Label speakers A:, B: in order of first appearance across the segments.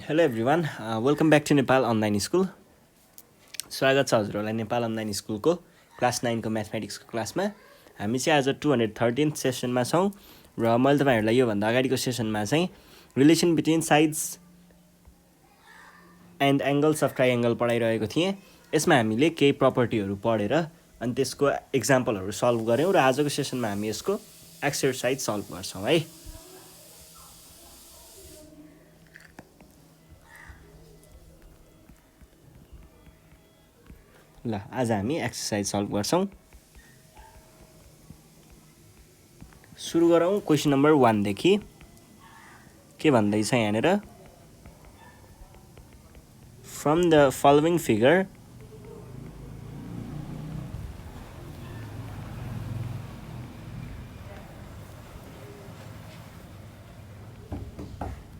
A: Hello everyone, welcome back to Nepal Online School. स्वागत छ हजुरहरूलाई नेपाल अनलाइन स्कुलको क्लास 9 को म्याथमेटिक्सको क्लासमा। हामी चाहिँ आज 213th सेसनमा छौँ र मैले तपाईहरुलाई यो भन्दा अगाडिको सेसनमा चाहिँ relation between sides and angles of triangle पढाइरहेको थिएँ। यसमा हामीले केही प्रपर्टीहरु पढेर अनि त्यसको एक्जाम्पलहरु सल्भ गर्यौं र आजको सेसनमा हामी यसको एक्सरसाइज सल्भ गर्छौं है। ल आज हामी एक्सरसाइज सल्भ गर्छौं। सुरु गरौं क्वेशन नम्बर 1 देखि। के भन्दैछ यहाँनेर From the following figure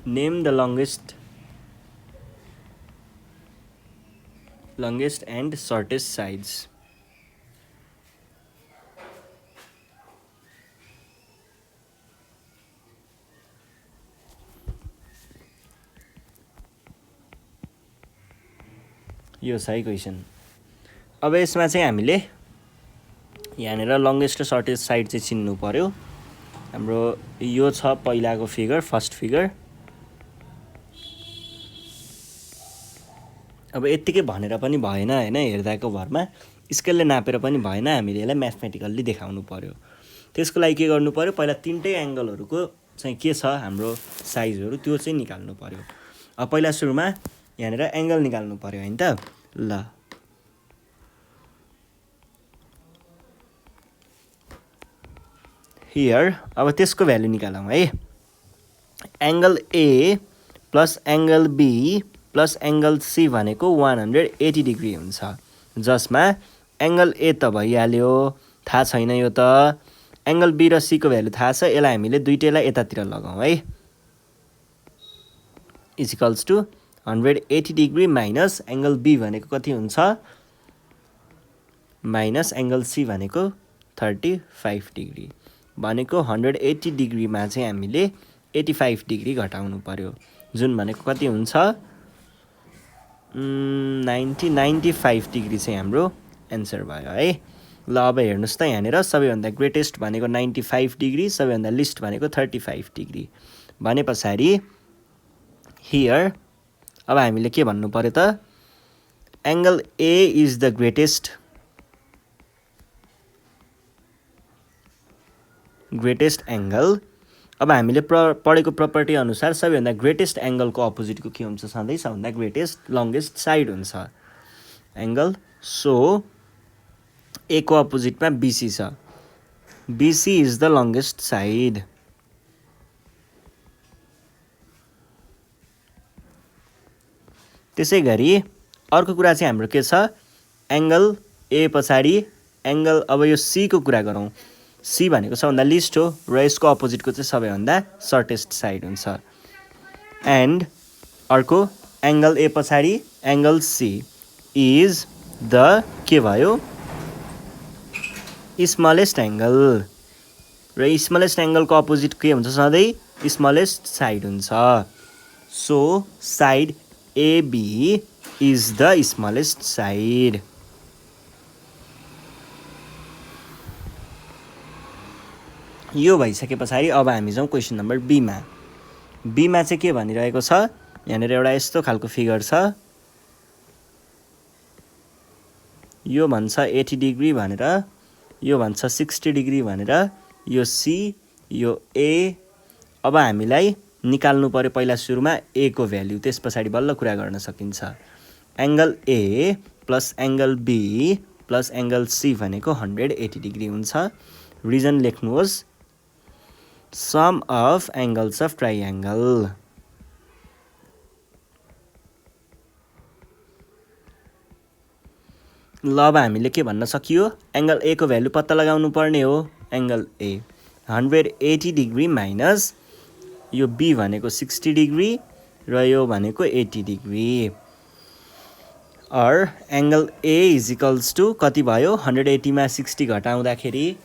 A: name the longest and shortest sides. यो सही क्वेशन। अब यसमा चाहिँ हामीले यहाँनेर लंगेस्ट र शॉर्टेस्ट साइड चाहिँ चिन्नु पर्यो। हाम्रो यो छ पहिलाको फिगर, फर्स्ट फिगर। अब यतिकै भनेर पनि भएन हैन, हेर्दाको भरमा स्केलले नापेर पनि भएन, हामीले यसलाई म्याथमेटिकल्ली देखाउनु पर्यो। त्यसको लागि के गर्नु पर्यो, पहिला तीनटै एंगलहरुको चाहिँ के छ हाम्रो साइजहरु त्यो चाहिँ निकाल्नु पर्यो। अब पहिला सुरुमा यहाँनेर एंगल निकाल्नु पर्यो हैन त। ल हियर अब त्यसको भ्यालु निकालौं है। Angle A plus angle B plus angle C भनेको 180 डिग्री हुन्छ, जसमा एंगल ए त भइहाल्यो, थाहा छैन यो त। एंगल बी र सी को भ्यालु थाहा छ, यसलाई हामीले दुईटैलाई यतातिर लगाउँ है। Is equals to 180 degree minus angle B भनेको कति हुन्छ, माइनस एंगल सी भनेको 35 डिग्री भनेको 180 डिग्री मा चाहिँ हामीले 85 डिग्री घटाउनु पर्यो, जुन भनेको कति हुन्छ 95 डिग्री चाहिँ हाम्रो एन्सर भयो है। ल अब हेर्नुस् त यहाँनेर सबैभन्दा ग्रेटेस्ट भनेको 95 डिग्री, सबैभन्दा लिस्ट भनेको 35 डिग्री भने पछाडी हियर अब हामीले के भन्नु पर्यो त, angle A is the greatest angle. अब हामीले पढेको प्रपर्टी अनुसार सबैभन्दा ग्रेटेस्ट एंगल को अपोजिट को के हुन्छ, सधैं सबभन्दा ग्रेटेस्ट लंगेस्ट साइड हुन्छ एंगल। सो ए को अपोजिट में बीसी छ, BC is the longest side. त्यसैगरी अर्को कुरा चाहिँ हाम्रो के छ, एंगल ए पछाडी एंगल, अब यो सी को कुरा गरौँ। सी भनेको सबभन्दा लिस्ट हो र यसको अपोजिट को चाहिँ सबैभन्दा शॉर्टेस्ट साइड हुन्छ। एन्ड अर्को एंगल ए पछाडी एंगल सी इज द के भयो स्मलेस्ट एंगल, र स्मलेस्ट एंगल को अपोजिट के हुन्छ, सधैं स्मलेस्ट साइड हुन्छ। So side AB is the smallest side. यो भइसके पछाडी अब हामी जाउँ क्वेशन नम्बर बी मा। बी मा चाहिँ के भनिरहेको छ, यहाँनेर एउटा यस्तो खालको फिगर छ, यो भन्छ 80 डिग्री भनेर, यो भन्छ 60 डिग्री भनेर, यो सी यो ए। अब हामीलाई निकाल्नु पर्यो पहिला सुरुमा ए को भ्यालु, त्यस पछाडी बल्ल कुरा गर्न सकिन्छ। Angle A plus angle B plus angle C भनेको 180 डिग्री हुन्छ। रिजन लेख्नुहोस्, sum of angles of triangle. ल अब हामीले के भन्न सकियो, एंगल ए को भ्यालु पत्ता लगाउनु पर्ने हो। एंगल ए 180 डिग्री माइनस यो बी भनेको 60 डिग्री र यो भनेको 80 डिग्री, और angle A is equals to कति भयो, 180 मा 60 घटाउँदाखेरि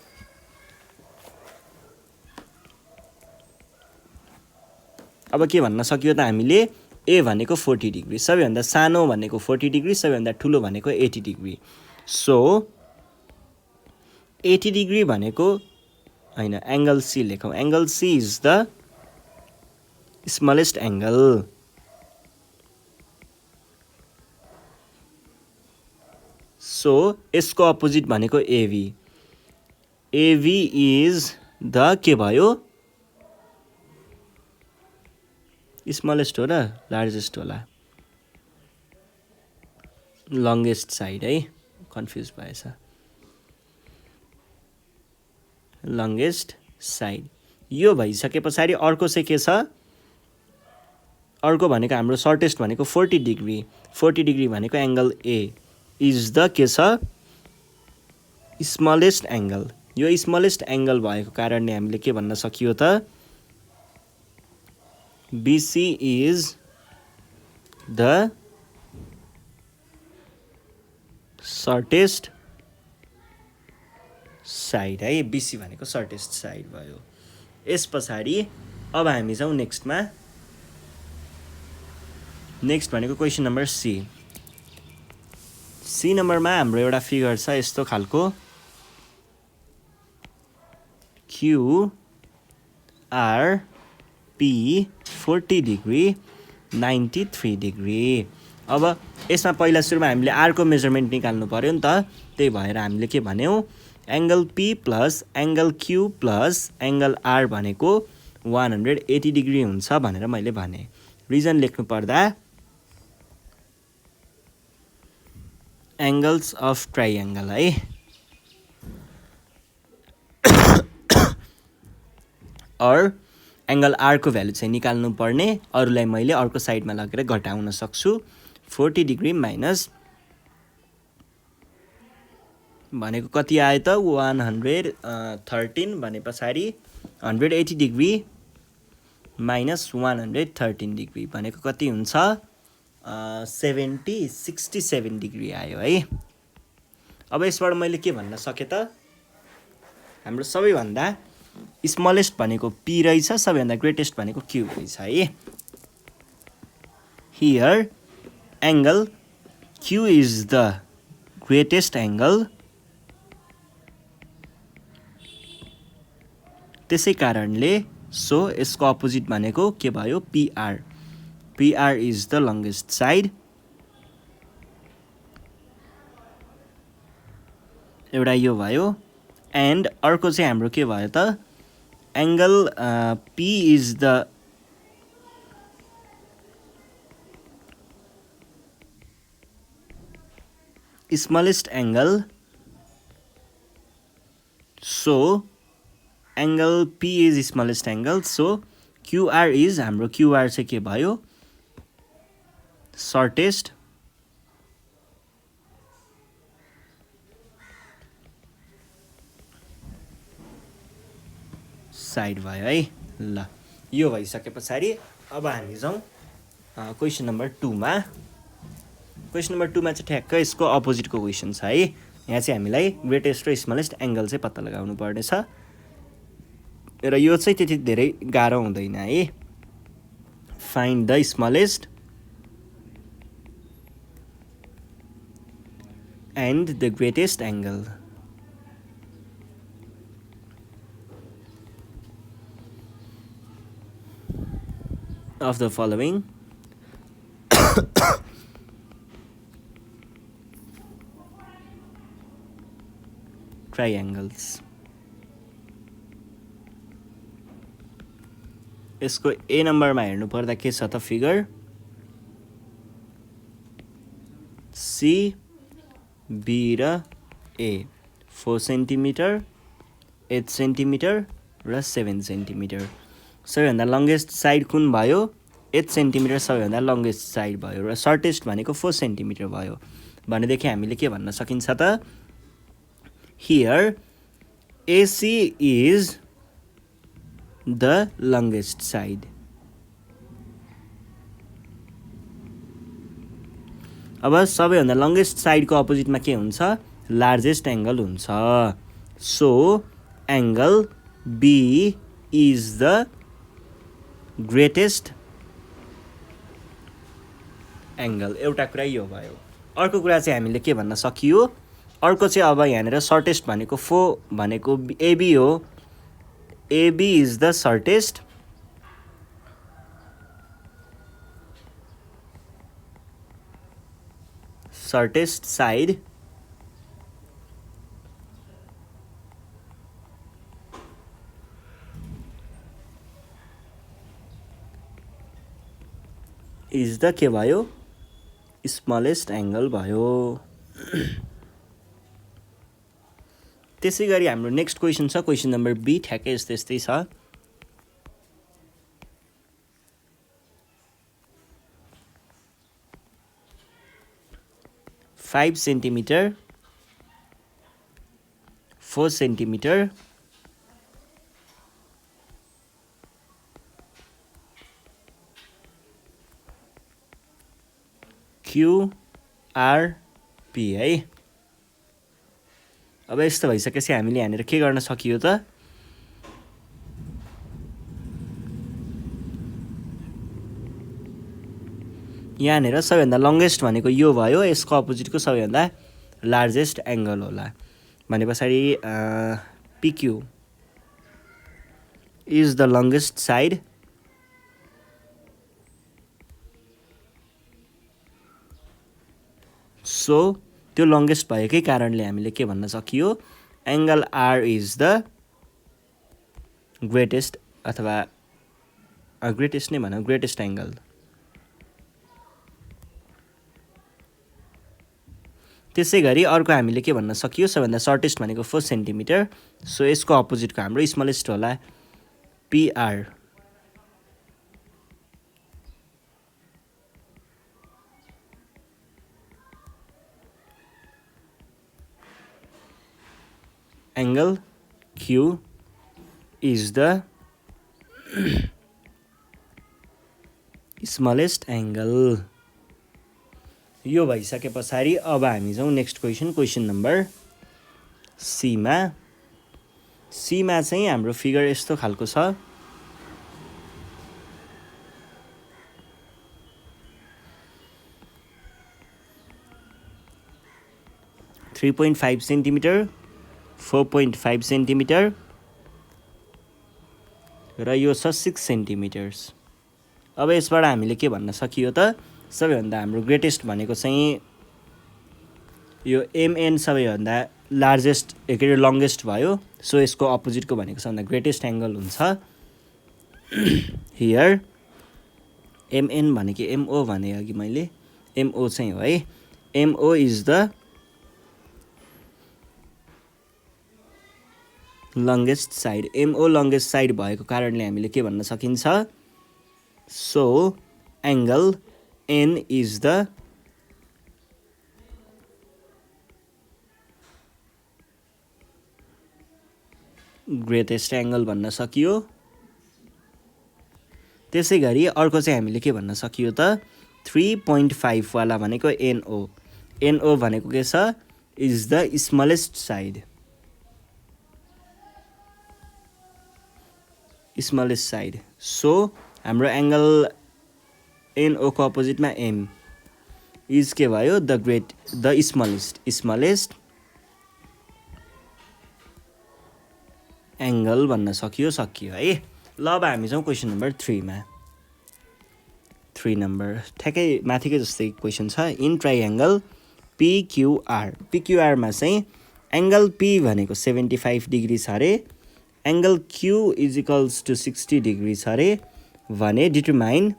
A: अब के भन्न सकियो त हामीले, ए भनेको 40 डिग्री, सबैभन्दा सानो भनेको 40 डिग्री, सबैभन्दा ठुलो भनेको 80 डिग्री। सो 80 डिग्री भनेको हैन, एंगल सी लेखौँ। Angle C is the smallest angle. So यसको अपोजिट भनेको एभी। एभी इज द के भयो, स्मलेस्ट हो र लार्जेस्ट होला, लङ्गेस्ट साइड है, कन्फ्युज भएछ, लङ्गेस्ट साइड। यो भइसके पछाडि अर्को चाहिँ के छ, अर्को भनेको हाम्रो सर्टेस्ट भनेको 40 डिग्री। 40 डिग्री भनेको एंगल ए इज द के छ, स्मलेस्ट एंगल। यो स्मलेस्ट एंगल भएको कारणले हामीले के भन्न सकियो त, BC is the shortest side है। BC भनेको सर्टेस्ट साइड भयो। यस पछाडि अब हामी जाउँ नेक्स्टमा। नेक्स्ट भनेको क्वेसन नम्बर सी। सी नम्बरमा हाम्रो एउटा फिगर छ यस्तो खालको, QRP 40 डिग्री 93 डिग्री। अब यसमा पहिला सुरुमा हामीले R को मेजरमेन्ट निकाल्नु पर्यो नि त, त्यही भएर हामीले के भन्यौँ, angle P plus angle Q plus angle R भनेको 180 डिग्री हुन्छ भनेर मैले भने। रिजन लेख्नु पर्दा एंगल्स अफ ट्राइएंगल है, और एंगल R को भ्यालु चाहिँ निकाल्नु पर्ने, अरूलाई मैले अर्को साइडमा लगेर घटाउन सक्छु। 40 डिग्री माइनस भनेको कति आयो त, 113 भने पछाडि 180 डिग्री माइनस 113 डिग्री भनेको कति हुन्छ, 67 डिग्री आयो है। अब यसबाट मैले के भन्न सके त, हाम्रो सबैभन्दा स्मलेस्ट भनेको P रहेछ, सबैभन्दा ग्रेटेस्ट भनेको Q रहेछ है। Here angle Q is the greatest angle, त्यसै कारणले सो यसको अपोजिट भनेको के भयो, PR। PR is the longest side. एउटा यो भयो, एन्ड अर्को चाहिँ हाम्रो के भयो त, angle P is the smallest angle. So angle P is smallest angle, so QR is हाम्रो QR चाहिँ के भयो, सर्टेस्ट साइड भयो है। ल यो भइसके पछाडि अब हामी जाउँ क्वेसन नम्बर 2 मा। क्वेसन नम्बर 2 मा चाहिँ ठ्याक्क यसको अपोजिटको क्वेसन छ है। यहाँ चाहिँ हामीलाई ग्रेटेस्ट र स्मलेस्ट एंगल चाहिँ पत्ता लगाउनु पर्नेछ, र यो चाहिँ त्यति धेरै गाह्रो हुँदैन है। Find the smallest and the greatest angle. of the following triangles। यसको ए नम्बरमा हेर्नु पर्दा के छ त, फिगर सी बी र ए 4 सेन्टिमिटर 8 सेन्टिमिटर र 7 सेन्टिमिटर। सबैभन्दा लङ्गेस्ट साइड कुन भयो, 8 सेन्टिमिटर सबैभन्दा लङ्गेस्ट साइड भयो, र सर्टेस्ट भनेको 4 सेन्टिमिटर भयो। भनेदेखि हामीले के भन्न सकिन्छ त, here AC is the longest side. अब सबैभन्दा लङ्गेस्ट साइडको अपोजिटमा के हुन्छ, लार्जेस्ट एंगल हुन्छ। So angle B is the greatest angle, एउटा कुरा यो भयो। अर्को कुरा चाहिँ हामीले के भन्न सकियो, अर्को चाहिँ अब यहाँनिर सर्टेस्ट भनेको भनेको एबी हो। AB is the shortest side is the के भयो, स्मलेस्ट एङ्गल भयो। त्यसै गरी हाम्रो नेक्स्ट क्वेसन छ, क्वेसन नम्बर बी, ठ्याक्कै यस्तै छ। फाइभ सेन्टिमिटर 4 सेन्टिमिटर QRP है। अब यस्तो भइसकेपछि हामीले यहाँनिर के गर्न सकियो त, यहाँनिर सबैभन्दा लङ्गेस्ट भनेको यो भयो, यसको अपोजिटको सबैभन्दा लार्जेस्ट एङ्गल होला भने पछाडि PQ is the longest side so त्यो लङ्गेस्ट भएकै कारणले हामीले के भन्न सकियो, angle R is the greatest, अथवा ग्रेटेस्ट नै भनौँ, ग्रेटेस्ट एङ्गल। त्यसै गरी अर्को हामीले के भन्न सकियो, सबैभन्दा सर्टेस्ट भनेको 4 सेन्टिमिटर, सो यसको अपोजिटको हाम्रो स्मलेस्ट होला PR। Angle Q is the smallest angle. यो भइसके पछाडि अब हामी जाउँ नेक्स्ट क्वेसन नम्बर सीमा। सीमा चाहिँ हाम्रो फिगर यस्तो खालको छ। 3.5 सेन्टिमिटर 4.5 सेन्टिमिटर र यो छ 6 सेन्टिमिटर्स। अब यसबाट हामीले के भन्न सकियो त, सबैभन्दा हाम्रो ग्रेटेस्ट भनेको चाहिँ यो MN सबैभन्दा लार्जेस्ट के अरे लङ्गेस्ट भयो, सो यसको अपोजिटको भनेको सबभन्दा ग्रेटेस्ट एङ्गल हुन्छ हियर। MN भनेको MO भने अघि मैले, MO चाहिँ हो है, MO is the longest side. MO longest side भएको कारणले हामीले के भन्न सकिन्छ, so angle N is the greatest angle भन्न सकियो। त्यसै गरी अर्को चाहिँ हामीले के भन्न सकियो त, 3.5 वाला भनेको NO। NO भनेको के छ, is the smallest side, smallest side. So हाम्रो एङ्गल NO को अपोजिटमा M इज के भयो, द स्मलेस्ट एङ्गल भन्न सकियो है। ल अब हामी जाउँ क्वेसन नम्बर 3 मा। 3 नम्बर ठ्याक्कै माथिकै जस्तै क्वेसन छ। इन ट्राइएङ्गल PQR मा चाहिँ एङ्गल P भनेको 75 डिग्री छ अरे, angle Q is equals to 60 degree छ अरे भने determine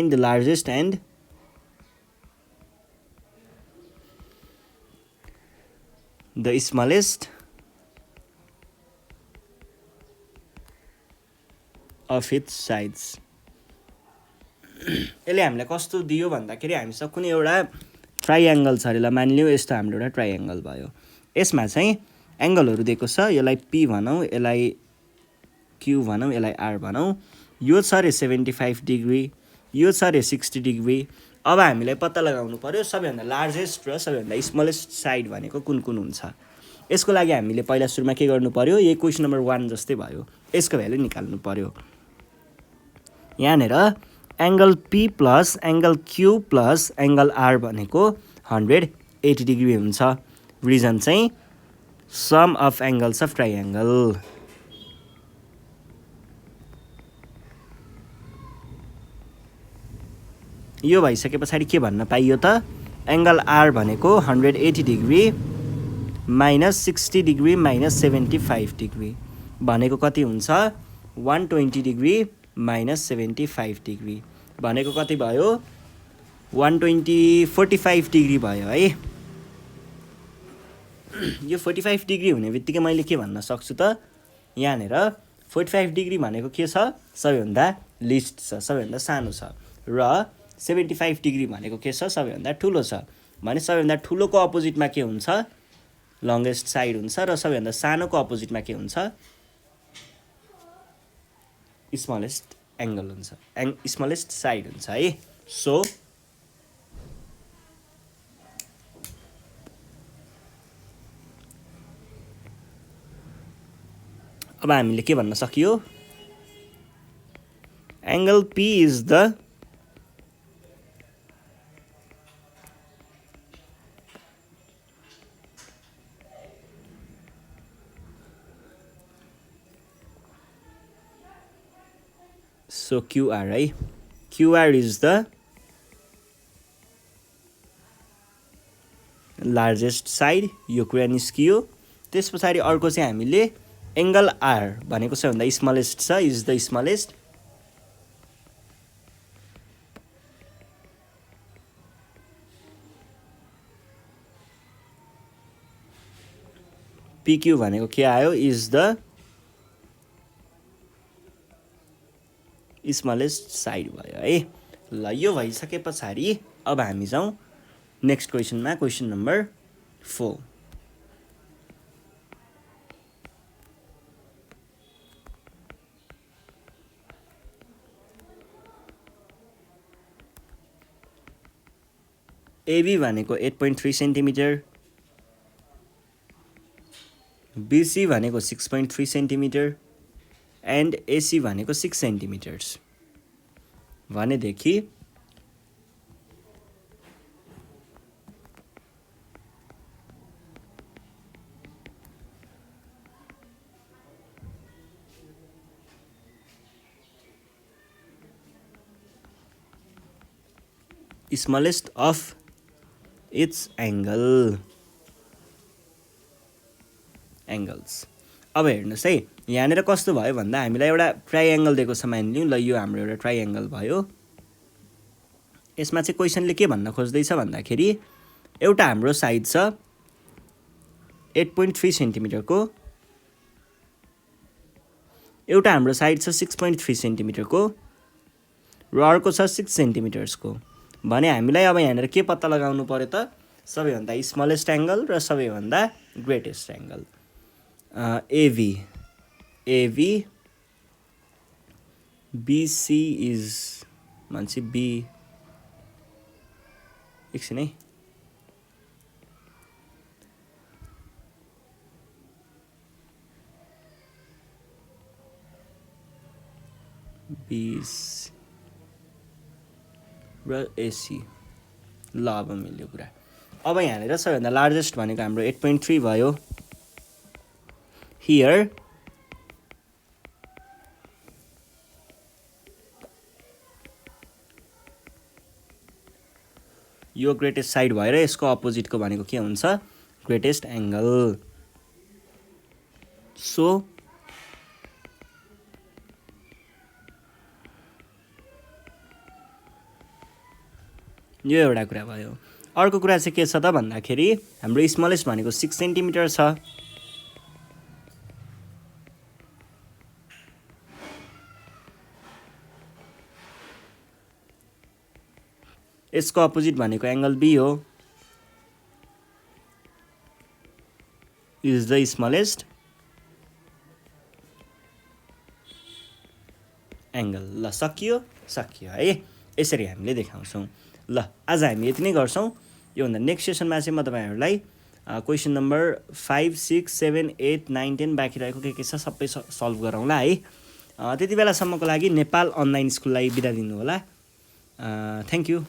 A: the largest and the smallest of its sides. यसले हामीलाई कस्तो दियो भन्दाखेरि, हामीसँग कुनै एउटा ट्राइएङ्गल छ अरे, ल मानिलिउँ यस्तो हाम्रो एउटा ट्राइएङ्गल भयो, यसमा चाहिँ एङ्गलहरू दिएको छ, यसलाई P भनौँ, यसलाई Q भनौँ, यसलाई R भनौँ। यो छ अरे 75 डिग्री, यो छ अरे 60 डिग्री। अब हामीलाई पत्ता लगाउनु पर्यो सबैभन्दा लार्जेस्ट र सबैभन्दा स्मलेस्ट साइड भनेको कुन कुन हुन्छ। यसको लागि हामीले पहिला सुरुमा के गर्नु पर्यो, यही क्वेसन नम्बर 1 जस्तै भयो, यसको भ्यालु निकाल्नु पर्यो। यहाँनिर angle P plus angle Q plus angle R भनेको 180 डिग्री हुन्छ। रिजन चाहिँ sum of angles of triangle. यो भइसके पछाडि के भन्न पाइयो त एङ्गल आर भनेको 180 degree minus 60 degree minus 75 degree भनेको कति हुन्छ 120 डिग्री माइनस 75 डिग्री भनेको कति भयो 45 डिग्री भयो है। यो 45 डिग्री हुने बित्तिकै मैले के भन्न सक्छु त यहाँनिर 45 डिग्री भनेको के छ सबैभन्दा लिस्ट छ, सबैभन्दा सानो छ र 75 डिग्री भनेको के छ सबैभन्दा ठुलो छ। भने सबैभन्दा ठुलोको अपोजिटमा के हुन्छ लङ्गेस्ट साइड हुन्छ र सबैभन्दा सानोको अपोजिटमा के हुन्छ स्मलेस्ट एङ्गल हुन्छ, स्मलेस्ट साइड हुन्छ है। सो अब हामीले के भन्न सकियो angle P is the So QR है, QR is the largest side. यो कुरा निस्कियो। त्यस पछाडि अर्को चाहिँ हामीले एङ्गल आर भनेको सबैभन्दा स्मलेस्ट छ इज द स्मलेस्ट। PQ भनेको के आयो इज द स्मलेस्ट साइड भयो है। ल यो भइसके पछाडि अब हामी जाउँ नेक्स्ट क्वेसनमा, क्वेसन नम्बर 4। AB भनेको 8.3 सेन्टिमिटर, BC भनेको 6.3 सेन्टिमिटर एन्ड AC भनेको 6 सेन्टिमिटर्स भनेदेखि स्मलेस्ट अफ इट्स एङ्गल्स। अब हेर्नुहोस् है यहाँनिर कस्तो भयो भन्दा हामीलाई एउटा ट्राइएङ्गल दिएको छ मानिलिउँ। ल यो हाम्रो एउटा ट्राइएङ्गल भयो। यसमा चाहिँ क्वेसनले के भन्न खोज्दैछ भन्दाखेरि एउटा हाम्रो साइड छ 8.3 सेन्टिमिटरको, एउटा हाम्रो साइड छ 6.3 सेन्टिमिटरको र अर्को छ 6 सेन्टिमिटर्सको। भने हामीलाई अब यहाँनिर के पत्ता लगाउनु पर्यो त सबैभन्दा स्मलेस्ट एङ्गल र सबैभन्दा greatest angle. AV BC is मान्छे बी एकछिन है BC र AC। ल अब मिल्यो कुरा। अब यहाँनिर सबैभन्दा लार्जेस्ट भनेको हाम्रो 8.3 भयो। हियर यो ग्रेटेस्ट साइड भएर यसको अपोजिटको भनेको के हुन्छ ग्रेटेस्ट एङ्गल। सो यो एउटा कुरा भयो। अर्को कुरा चाहिँ के छ त भन्दाखेरि हाम्रो स्मलेस्ट भनेको 6 सेन्टिमिटर छ। यसको अपोजिट भनेको एङ्गल बी हो इज द स्मलेस्ट एङ्गल। ल सकियो है, यसरी हामीले देखाउँछौँ। ल आज हामी यति नै गर्छौँ। योभन्दा नेक्स्ट सेसनमा चाहिँ म तपाईँहरूलाई क्वेसन नम्बर 5, 6, 7, 8, 9, 10 बाँकी रहेको के छ सबै सल्भ गरौँला है। त्यति बेलासम्मको लागि नेपाल अनलाइन स्कुललाई बिदा दिनु होला। Thank you.